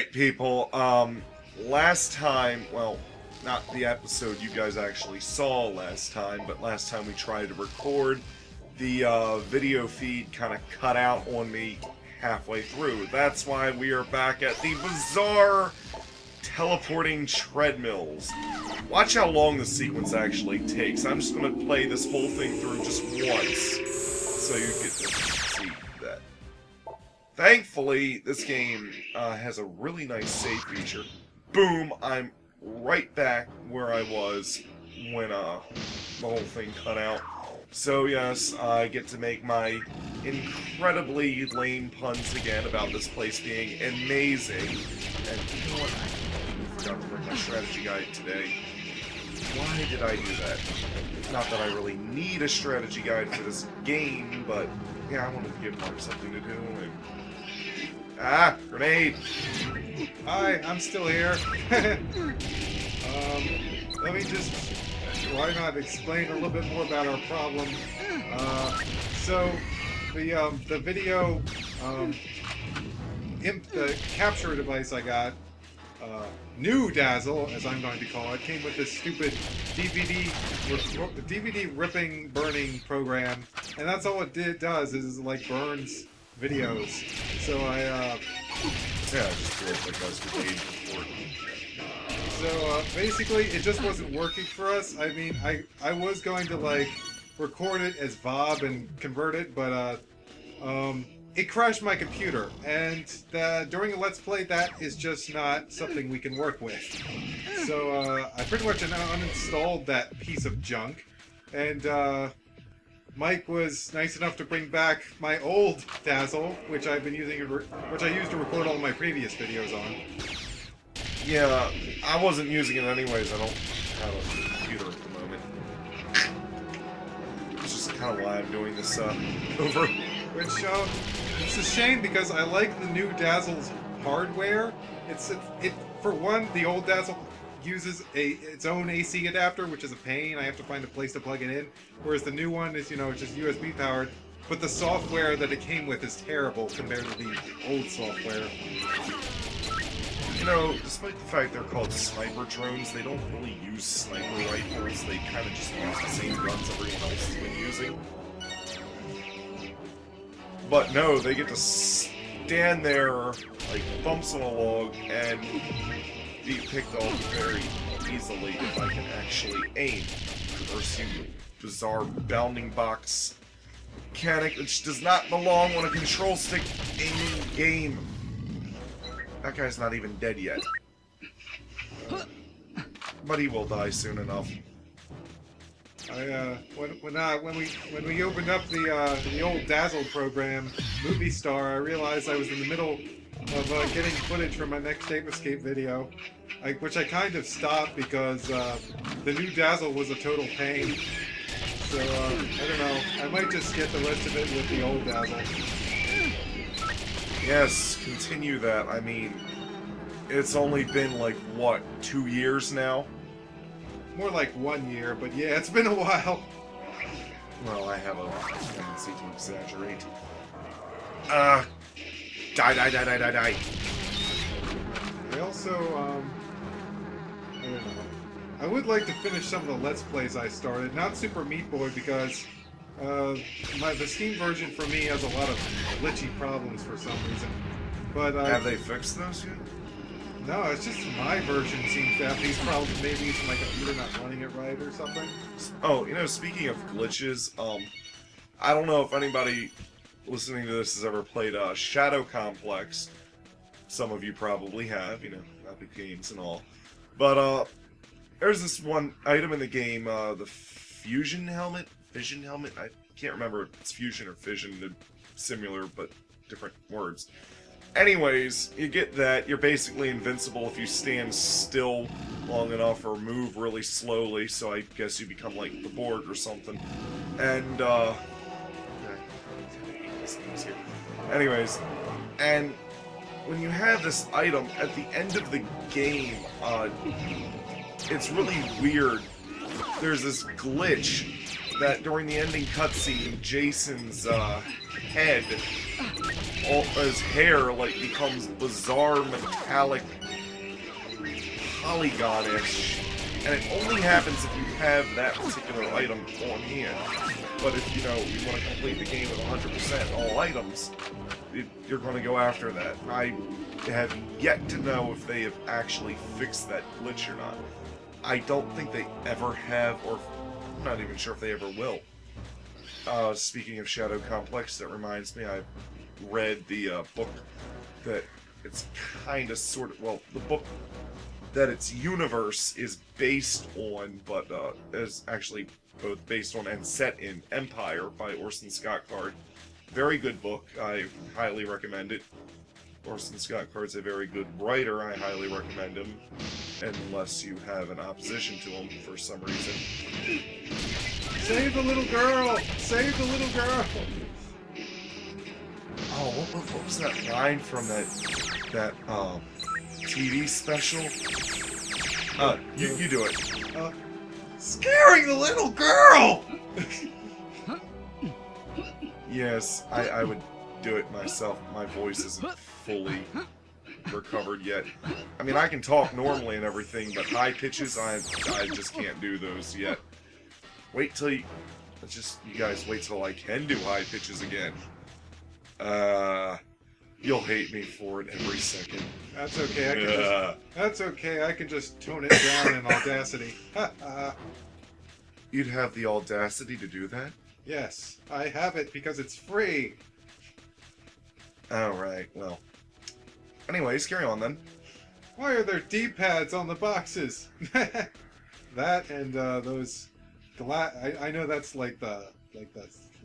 Alright, people, last time, well, not the episode you guys actually saw last time, but last time we tried to record, the video feed kind of cut out on me halfway through. That's why we are back at the bizarre teleporting treadmills. Watch how long the sequence actually takes. I'm just going to play this whole thing through just once, so you get to see that. Thankfully, this game has a really nice save feature. Boom, I'm right back where I was when the whole thing cut out. So yes, I get to make my incredibly lame puns again about this place being amazing. And you know what? I forgot to bring my strategy guide today. Why did I do that? Not that I really need a strategy guide for this game, but yeah, I wanted to give Mark something to do. And... ah, grenade! Hi, I'm still here. Let me just, why not explain a little bit more about our problem. So, the video, the capture device I got, new Dazzle, as I'm going to call it, came with this stupid DVD ripping, burning program, and that's all it does, is like burns videos. So yeah, I just feel like I was grenade before. So, basically, it just wasn't working for us. I mean, I was going to, like, record it as VOB and convert it, but, it crashed my computer, and during a Let's Play, that is just not something we can work with. So, I pretty much uninstalled that piece of junk, and, Mike was nice enough to bring back my old Dazzle, which I've been using, which I used to record all my previous videos on. Yeah, I wasn't using it anyways. I don't have a computer at the moment. It's just kind of why I'm doing this over. Which it's a shame because I like the new Dazzle's hardware. It for one, the old Dazzle uses its own AC adapter, which is a pain. I have to find a place to plug it in. Whereas the new one is, just USB powered. But the software that it came with is terrible compared to the old software. You know, despite the fact they're called sniper drones, they don't really use sniper rifles. They kind of just use the same guns everyone else has been using. But no, they get to stand there like bumps on a log and be picked off very easily if I can actually aim. Versus you bizarre bounding box mechanic which does not belong on a control stick aiming game. That guy's not even dead yet. But he will die soon enough. When we opened up the old Dazzle program, Movie Star, I realized I was in the middle of getting footage for my next Ape Escape video, which I kind of stopped because the new Dazzle was a total pain. So I don't know. I might just get the rest of it with the old Dazzle. Yes, continue that. I mean, it's only been like, what, 2 years now? More like 1 year, but yeah, it's been a while. Well, I have a tendency to exaggerate. Die. I also, I don't know. I would like to finish some of the Let's Plays I started. Not Super Meat Boy because the Steam version for me has a lot of glitchy problems for some reason. But have they fixed those yet? No, it's just my version seems to have these problems. Maybe it's my computer not running it right or something. Oh, speaking of glitches, I don't know if anybody listening to this has ever played Shadow Complex. Some of you probably have, epic games and all. But there's this one item in the game, the Fission helmet. I can't remember if it's fusion or fission. They're similar, but different words. Anyways, you get that. You're basically invincible if you stand still long enough or move really slowly, so I guess you become like the Borg or something. And, anyways, and when you have this item, at the end of the game, it's really weird. There's this glitch that during the ending cutscene, Jason's head his hair like becomes bizarre metallic polygon-ish, and it only happens if you have that particular item on hand. But if you want to complete the game with 100% all items, you're going to go after that. I have yet to know if they have actually fixed that glitch or not. I don't think they ever have, or I'm not even sure if they ever will. Speaking of Shadow Complex, that reminds me, I read the book that it's kind of sort of, well, the book that its universe is based on, but is actually both based on and set in Empire by Orson Scott Card. Very good book. I highly recommend it. Orson Scott Card's a very good writer. I highly recommend him, unless you have an opposition to him for some reason. Save the little girl! Save the little girl! Oh, what was that line from that TV special? You do it. Scaring the little girl! Yes, I would do it myself. My voice isn't fully recovered yet. I mean, I can talk normally and everything, but high pitches, I just can't do those yet. Wait till you guys wait till I can do high pitches again. You'll hate me for it every second. That's okay. That's okay. I can just tone it down in Audacity. You'd have the audacity to do that? Yes, I have it because it's free. Alright, well. Anyways, carry on then. Why are there D-pads on the boxes? That and those I know that's like the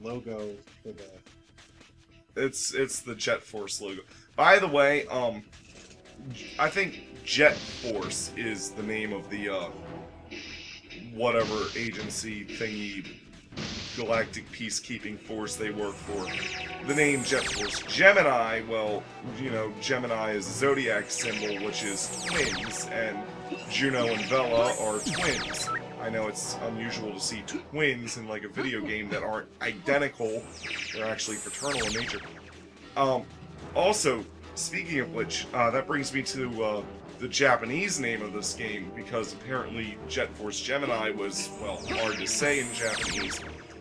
logo for the. It's the Jet Force logo. By the way, I think Jet Force is the name of the whatever agency thingy, galactic peacekeeping force they work for. The name Jet Force. Gemini, well, Gemini is a zodiac symbol, which is twins, and Juno and Vela are twins. I know it's unusual to see twins in like a video game that aren't identical. They're actually fraternal in nature. Also, speaking of which, that brings me to the Japanese name of this game, because apparently Jet Force Gemini was, well, hard to say in Japanese.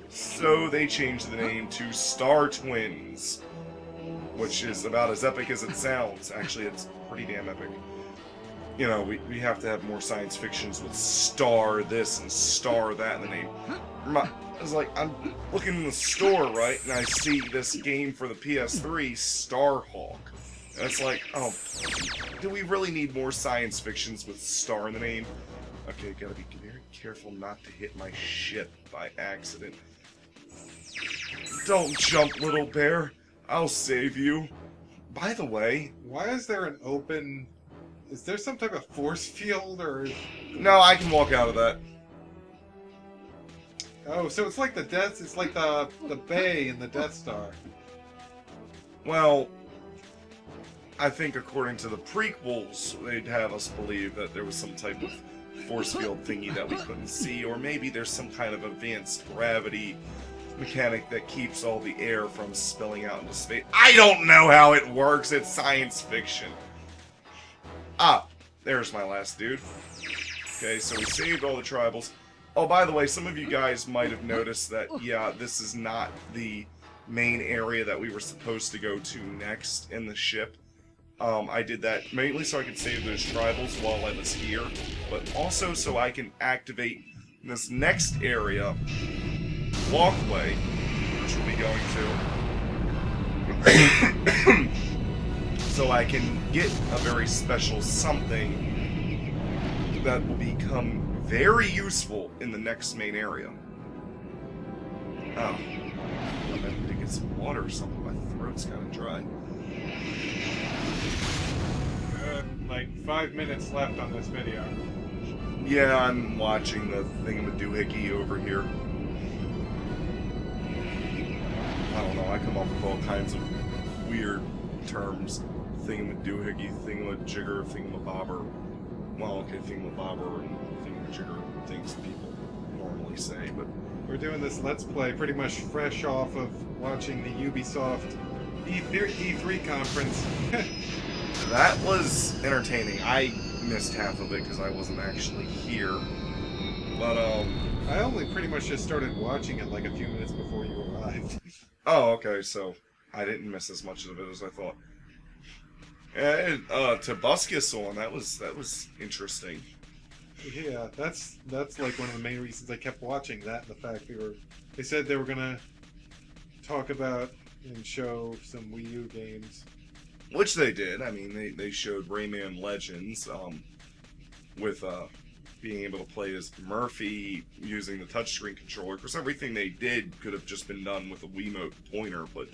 So they changed the name to Star Twins, which is about as epic as it sounds. Actually, it's pretty damn epic. We have to have more science fictions with star this and star that in the name. It's like, I'm looking in the store, right, and I see this game for the PS3, Starhawk. And it's like, oh, do we really need more science fictions with star in the name? Okay, gotta be very careful not to hit my ship by accident. Don't jump, little bear. I'll save you. By the way... Why is there an open... Is there some type of force field, or... No, I can walk out of that. Oh, so it's like the bay in the Death Star. Well... I think according to the prequels, they'd have us believe that there was some type of force field thingy that we couldn't see, or maybe there's some kind of advanced gravity mechanic that keeps all the air from spilling out into space. I don't know how it works, it's science fiction. Ah, there's my last dude. Okay, so we saved all the tribals. Oh, by the way, some of you guys might have noticed that, yeah, this is not the main area that we were supposed to go to next in the ship. I did that mainly so I could save those tribals while I was here, but also so I can activate this next area, walkway, which we'll be going to, so I can get a very special something that will become very useful in the next main area. Oh, I need to get some water or something, my throat's kind of dry. Like 5 minutes left on this video. Yeah, I'm watching the thingamadoohickey over here. I don't know, I come up with all kinds of weird terms. Thingamadoohickey, thingamajigger, thingamabobber. Well, okay, thingamabobber and thingamajigger, things people normally say, but... We're doing this Let's Play pretty much fresh off of watching the Ubisoft E3 conference. That was entertaining. I missed half of it because I wasn't actually here. But, I only pretty much just started watching it like a few minutes before you arrived. oh, okay, so I didn't miss as much of it as I thought. And, Tobuscus on, that was interesting. Yeah, that's like one of the main reasons I kept watching that, and the fact they said they were gonna talk about and show some Wii U games. Which they did. I mean, they showed Rayman Legends, with, being able to play as Murphy using the touchscreen controller. Because everything they did could have just been done with a Wiimote pointer, but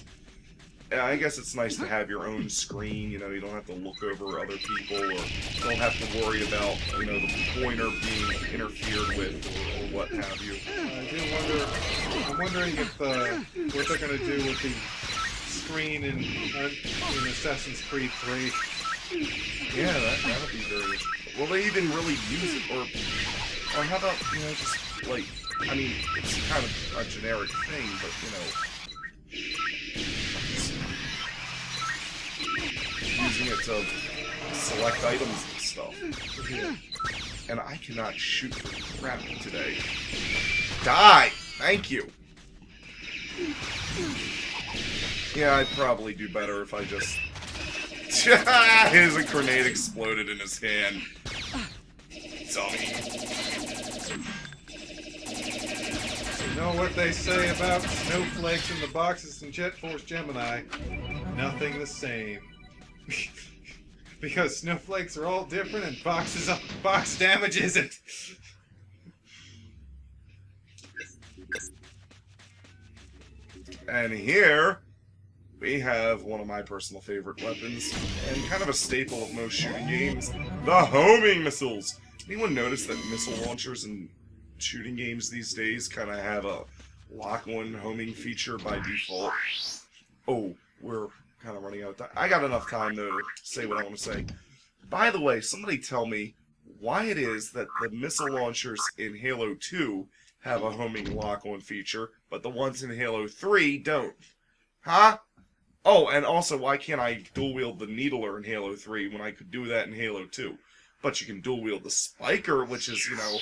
yeah, I guess it's nice to have your own screen. You know, you don't have to look over other people, or don't have to worry about, you know, the pointer being interfered with, or what have you. I'm wondering if what they're gonna do with the screen in Assassin's Creed 3. Yeah, that'll be very. Will they even really use it, or how about, you know, just like, I mean, it's kind of a generic thing, but you know, using it to select items and stuff. Yeah. And I cannot shoot for crap today. Die! Thank you! Yeah, I'd probably do better if I just... His grenade exploded in his hand. Dummy. You know what they say about snowflakes in the boxes in Jet Force Gemini? Nothing the same. Because snowflakes are all different and box damage isn't. And here, we have one of my personal favorite weapons, and kind of a staple of most shooting games, the homing missiles. Anyone notice that missile launchers in shooting games these days kind of have a lock-on homing feature by default? Oh, we're kind of running out of time. I got enough time, though, to say what I want to say. By the way, somebody tell me why it is that the missile launchers in Halo 2 have a homing lock-on feature, but the ones in Halo 3 don't. Huh? Oh, and also, why can't I dual-wield the Needler in Halo 3 when I could do that in Halo 2? But you can dual-wield the Spiker, which is, you know,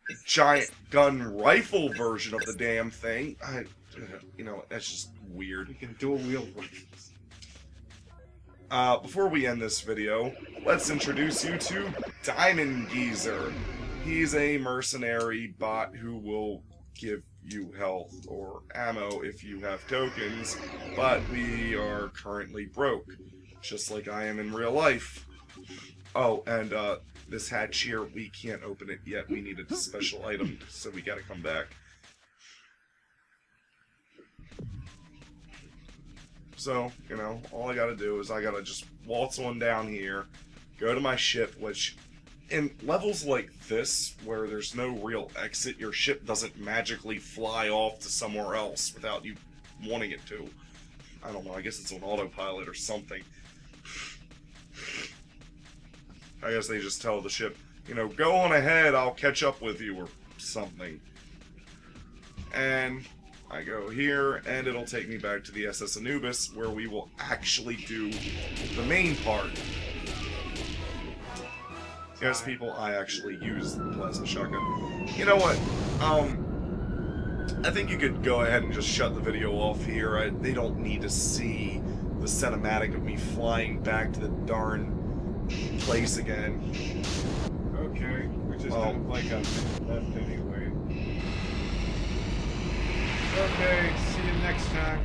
a giant gun rifle version of the damn thing. You know, that's just weird. You can dual wield rifles. Before we end this video, let's introduce you to Diamond Geezer. He's a mercenary bot who will give you health or ammo if you have tokens, but we are currently broke, just like I am in real life. Oh, and this hatch here, we can't open it yet. We needed a special item, so we gotta come back. So, you know, all I gotta do is I gotta just waltz on down here, go to my ship, which, in levels like this, where there's no real exit, your ship doesn't magically fly off to somewhere else without you wanting it to. I don't know, I guess it's on autopilot or something. I guess they just tell the ship, you know, go on ahead, I'll catch up with you, or something. And I go here, and it'll take me back to the SS Anubis, where we will actually do the main part. Yes, people, I actually use the plasma shotgun. You know what? I think you could go ahead and just shut the video off here. They don't need to see the cinematic of me flying back to the darn place again. Okay, we just have like a minute left anyway. Okay, see you next time.